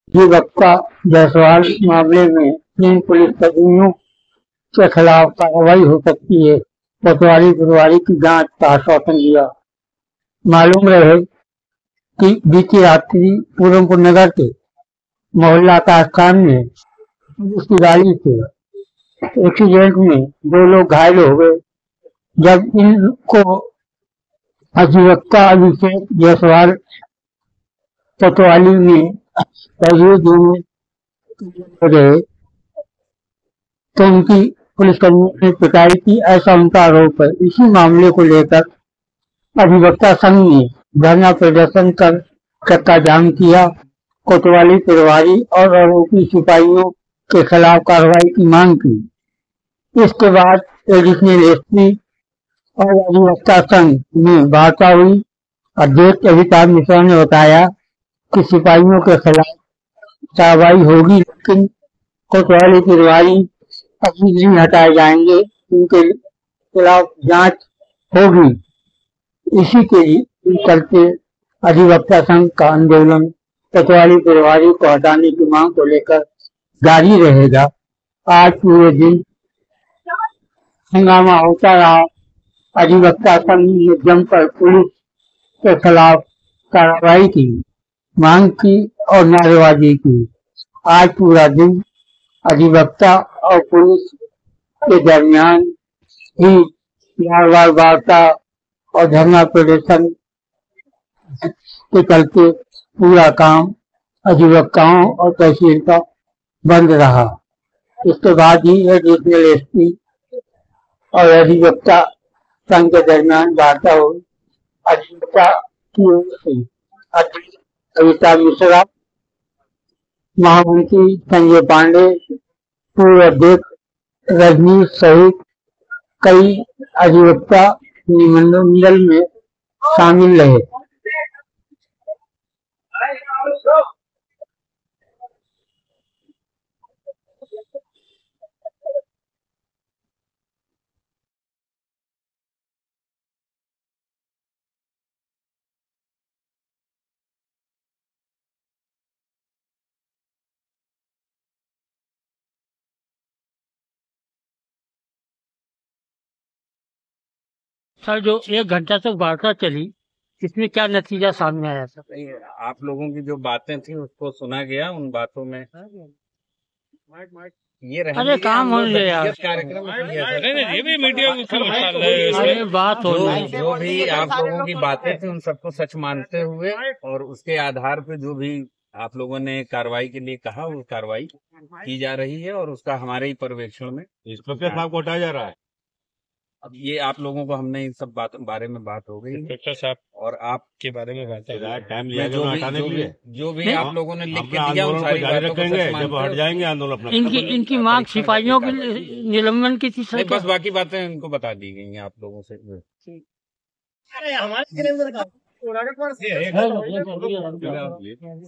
अधिवक्ता जायसवाल मामले में 3 पुलिसकर्मियों के खिलाफ कार्रवाई हो सकती है। कोतवाली गुरुवारी की जांच का आश्वासन दिया। मालूम रहे कि बीती रात्रि पूरनपुर नगर के मोहल्ला कासखान में पुलिस की गाड़ी से एक्सीडेंट में 2 लोग घायल हो गए। जब इनको अधिवक्ता अभिषेक जायसवाल कोतवाली में तहरीर देने गए तो उनकी पुलिसकर्मियों ने पिटाई की, ऐसा उनका आरोप है। इसी मामले को लेकर अधिवक्ता संघ ने धरना प्रदर्शन कर चक्का जाम किया। कोतवाली प्रभारी और आरोपी सिपाहियों के खिलाफ कार्रवाई की मांग की। इसके बाद एडिशनल एसपी और अधिवक्ता संघ में वार्ता हुई। अध्यक्ष अमिताभ मिश्रा ने बताया कि सिपाहियों के खिलाफ कार्रवाई होगी, लेकिन कोतवाली प्रभारी अभी नहीं हटाए जाएंगे, उनके खिलाफ जांच होगी। इसी के चलते अधिवक्ता संघ का आंदोलन कोतवाली प्रभारी को हटाने की मांग को लेकर जारी रहेगा। आज पूरे दिन हंगामा होता रहा। अधिवक्ता संघ ने जमकर पुलिस के खिलाफ कार्रवाई की मांग की और नारेबाजी की। आज पूरा दिन अधिवक्ता और पुलिस के दरमियान ही बार बार वार्ता और धरना प्रदर्शन के चलते पूरा काम अधिवक्ताओं और तहसील का बंद रहा। इसके बाद ही एडिशनल एसपी और अधिवक्ता संघ के दरमियान वार्ता हुई। अधिवक्ता की ओर से अध्यक्ष अमिताभ मिश्रा, महामंत्री संजय पांडे, पूर्व अध्यक्ष रजनीश सहित कई अधिवक्ता मंडल में शामिल रहे। सर, जो 1 घंटा तक वार्ता चली, इसमें क्या नतीजा सामने आया सर? आप लोगों की जो बातें थी उसको सुना गया। उन बातों में ये अरे काम हो गया कार्यक्रम ये भी मीडिया बात हो जो भी आप लोगों की बातें थी उन सबको सच मानते हुए और उसके आधार पे जो भी आप लोगों ने कार्रवाई के लिए कहा वो कार्रवाई की जा रही है और उसका हमारे ही पर्यवेक्षण में इंस्पेक्टर साहब को हटाया जा रहा है। अब ये आप लोगों को हमने इन सब बारे में बात हो गई इंस्पेक्टर साहब और आपके बारे में बात है। टाइम लिया जो भी आप लोगों ने लिख के दिया उन सारी बातों को जब हट जाएंगे आंदोलन इनकी मांग सिपाहियों के निलंबन की थी सर। बस बाकी बातें इनको बता दी गई हैं आप लोगों से।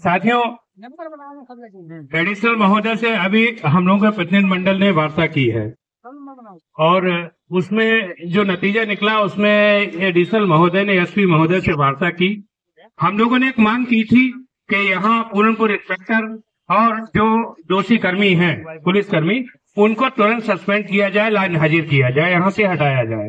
साथियों, एडिशनल महोदय से अभी हम लोगों के प्रतिनिधि मंडल ने वार्ता की है और उसमें जो नतीजा निकला उसमें एडिशनल महोदय ने एसपी महोदय से वार्ता की। हम लोगों ने एक मांग की थी कि यहाँ पूरनपुर इंस्पेक्टर और जो दोषी कर्मी हैं पुलिसकर्मी उनको तुरंत सस्पेंड किया जाए, लाइन हाजिर किया जाए, यहाँ से हटाया जाए।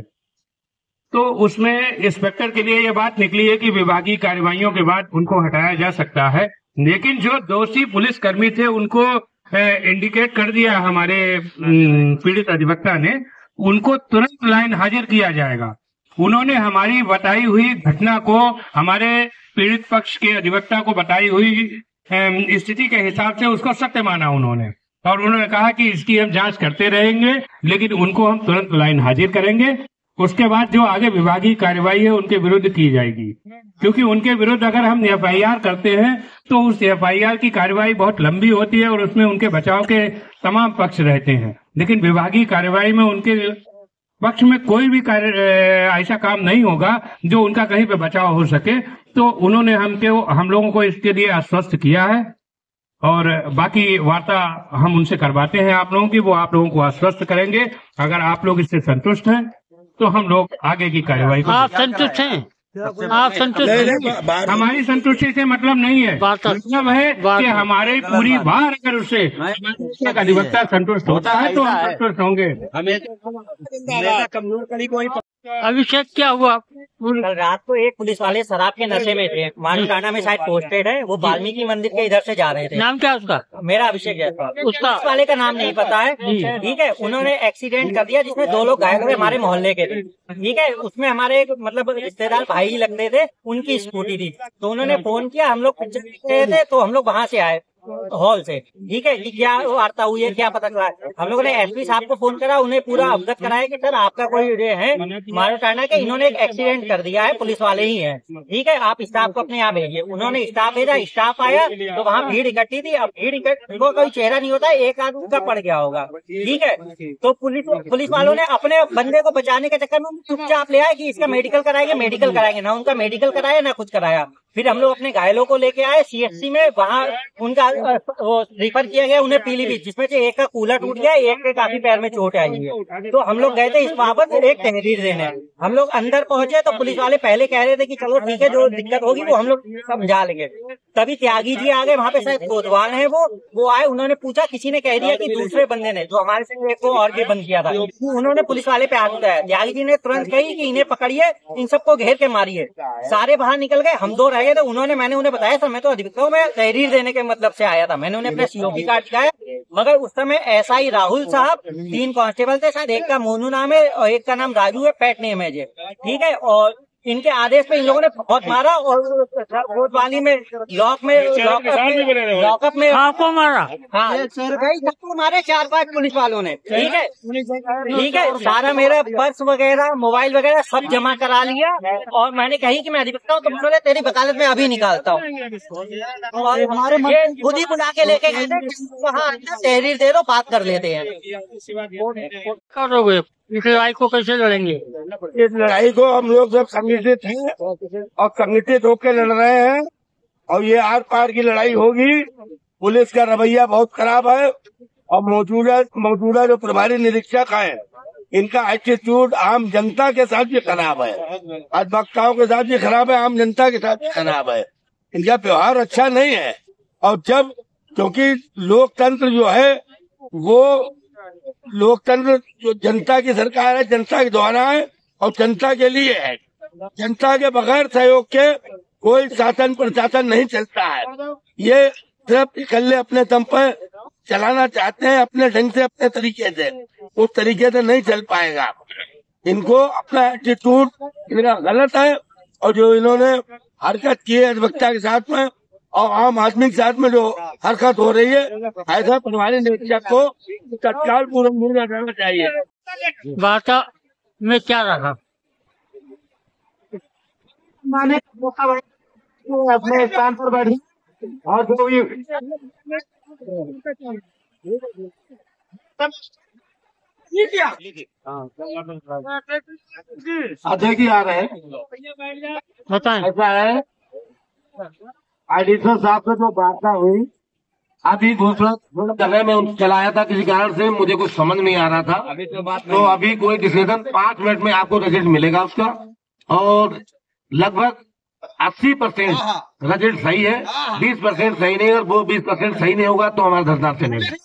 तो उसमें इंस्पेक्टर के लिए ये बात निकली है कि विभागीय कार्रवाइयों के बाद उनको हटाया जा सकता है, लेकिन जो दोषी पुलिसकर्मी थे उनको इंडिकेट कर दिया हमारे पीड़ित अधिवक्ता ने, उनको तुरंत लाइन हाजिर किया जाएगा। उन्होंने हमारी बताई हुई घटना को, हमारे पीड़ित पक्ष के अधिवक्ता को बताई हुई स्थिति के हिसाब से उसको सत्य माना उन्होंने, और उन्होंने कहा कि इसकी हम जांच करते रहेंगे, लेकिन उनको हम तुरंत लाइन हाजिर करेंगे। उसके बाद जो आगे विभागीय कार्रवाई है उनके विरुद्ध की जाएगी, क्योंकि उनके विरुद्ध अगर हम एफआईआर करते हैं तो उस एफआईआर की कार्रवाई बहुत लंबी होती है और उसमें उनके बचाव के तमाम पक्ष रहते हैं, लेकिन विभागीय कार्रवाई में उनके पक्ष में कोई भी ऐसा काम नहीं होगा जो उनका कहीं पे बचाव हो सके। तो उन्होंने हम लोगों को इसके लिए आश्वस्त किया है और बाकी वार्ता हम उनसे करवाते हैं आप लोगों की, वो आप लोगों को आश्वस्त करेंगे। अगर आप लोग इससे संतुष्ट हैं तो हम लोग आगे की कार्यवाही आप संतुष्ट हैं? आप संतुष्ट? हमारी संतुष्टि से मतलब नहीं है, मतलब है कि हमारे पूरी बार अगर उससे हमारे अधिवक्ता संतुष्ट होता है तो हम संतुष्ट होंगे। अभिषेक क्या हुआ? कल रात को एक पुलिस वाले शराब के नशे में थे, मालूटाना में शायद पोस्टेड है, वो वाल्मीकि मंदिर के इधर से जा रहे थे। नाम क्या उसका? मेरा अभिषेक जायसवाल। उसका? पुलिस वाले का नाम नहीं पता है, ठीक है। उन्होंने एक्सीडेंट कर दिया जिसमें 2 लोग घायल हुए, हमारे मोहल्ले के थे, ठीक है। उसमें हमारे एक मतलब रिश्तेदार भाई ही लगते थे, उनकी स्कूटी थी, तो उन्होंने फोन किया, हम लोग पिक्चर देख रहे थे, तो हम लोग वहाँ से आए हॉल से, ठीक है, कि क्या वार्ता हुई है, क्या पता चला। हम लोगों ने एसपी साहब को फोन करा, उन्हें पूरा अवगत कराया कि सर आपका कोई ये है मालूटाना के, इन्होंने एक एक्सीडेंट कर दिया है, पुलिस वाले ही हैं, ठीक है, आप स्टाफ को अपने यहाँ भेजिए। उन्होंने स्टाफ भेजा, स्टाफ आया तो वहाँ भीड़ इकट्ठी थी। अब भीड़ वो कोई चेहरा नहीं होता, एक आदमी का पड़ गया होगा, ठीक है। तो पुलिस वालों ने अपने बंदे को बचाने के चक्कर में चुपचाप ले आए कि इसका मेडिकल कराएंगे, ना उनका मेडिकल कराया ना कुछ कराया। फिर हम लोग अपने घायलों को लेके आए सीएचसी में, वहाँ उनका वो रिफर किया गया उन्हें पीलीभीत, जिसमें से एक का कूलर टूट गया, एक के काफी पैर में चोट आई है। तो हम लोग गए थे इस बाबत एक तहरीर देने। हम लोग अंदर पहुंचे तो पुलिस वाले पहले कह रहे थे कि चलो ठीक है, जो दिक्कत होगी वो हम लोग समझा लेंगे। तभी त्यागी जी आ गए, वहाँ पे शायद कोतवाल है, वो आए, उन्होंने पूछा, किसी ने कह दिया कि दूसरे बंदे ने, जो हमारे से एक को और भी बंद किया था, उन्होंने पुलिस वाले पे हाथ उठाया। त्यागी जी ने तुरंत कही कि इन्हें पकड़िए, इन सबको घेर के मारिए। सारे बाहर निकल गए, हम 2 रह गए थे। मैंने उन्हें बताया सर मैं तो अधिवक्ता हूँ, मैं तहरीर देने के मतलब से आया था। मैंने उन्हें अपना सीओपी कार्ड दिखाया, मगर उस समय एसआई राहुल साहब, 3 कांस्टेबल थे, शायद एक का मोनू नाम है और एक का नाम राजू है, पेट नेम है, ठीक है। और इनके आदेश पे इन लोगों ने बहुत मारा और कोतवाली में लॉकअप में आपको मारा? हाँ, सबको मारे 4-5 पुलिस वालों ने, ठीक है। सारा मेरा पर्स वगैरह, मोबाइल वगैरह सब जमा करा लिया और मैंने कही कि मैं अधिवक्ता हूँ, तो उन्होंने तेरी वकालत में अभी निकालता हूँ। और हमारे खुद ही बुला के लेके गए थे, वहाँ तहरीर दे दो, बात कर लेते हैं। करोगे इस लड़ाई को, कैसे लड़ेंगे? इस लड़ाई को हम लोग सब संगठित हैं और संगठित होकर लड़ रहे हैं, और ये आर पार की लड़ाई होगी। पुलिस का रवैया बहुत खराब है और मौजूदा जो प्रभारी निरीक्षक हैं, इनका एटीट्यूड आम जनता के साथ भी खराब है, अधिवक्ताओं के साथ भी खराब है, आम जनता के साथ भी खराब है। इनका व्यवहार अच्छा नहीं है। और जब, क्योंकि लोकतंत्र जो है वो लोकतंत्र जो जनता की सरकार है, जनता के द्वारा है और जनता के लिए है। जनता के बगैर सहयोग के कोई शासन प्रशासन नहीं चलता है। ये सिर्फ इकल्ले अपने दम पर चलाना चाहते हैं, अपने ढंग से, अपने तरीके से, उस तरीके से नहीं चल पाएगा। इनको अपना एटीट्यूड इनका गलत है, और जो इन्होंने हरकत की है अधिवक्ता के साथ में और आम आदमी के साथ में जो हरकत हो रही है, ऐसा प्रभारी निरीक्षक को तत्काल पूर्ण निर्णय करना चाहिए। वार्ता में क्या रहा? माने अपने स्थान पर बैठी और जो भी देखिए आ रहे हैं, बताएं। ऐसा है एडिशनल साहब से जो वार्ता हुई, अभी दूसरा जगह में चलाया था, किसी कारण से मुझे कुछ समझ नहीं आ रहा था, तो अभी कोई डिसीजन 5 मिनट में आपको रिजल्ट मिलेगा उसका, और लगभग 80% रिजल्ट सही है, 20% सही नहीं, और वो 20% सही नहीं होगा तो हमारा धरना चलेगा।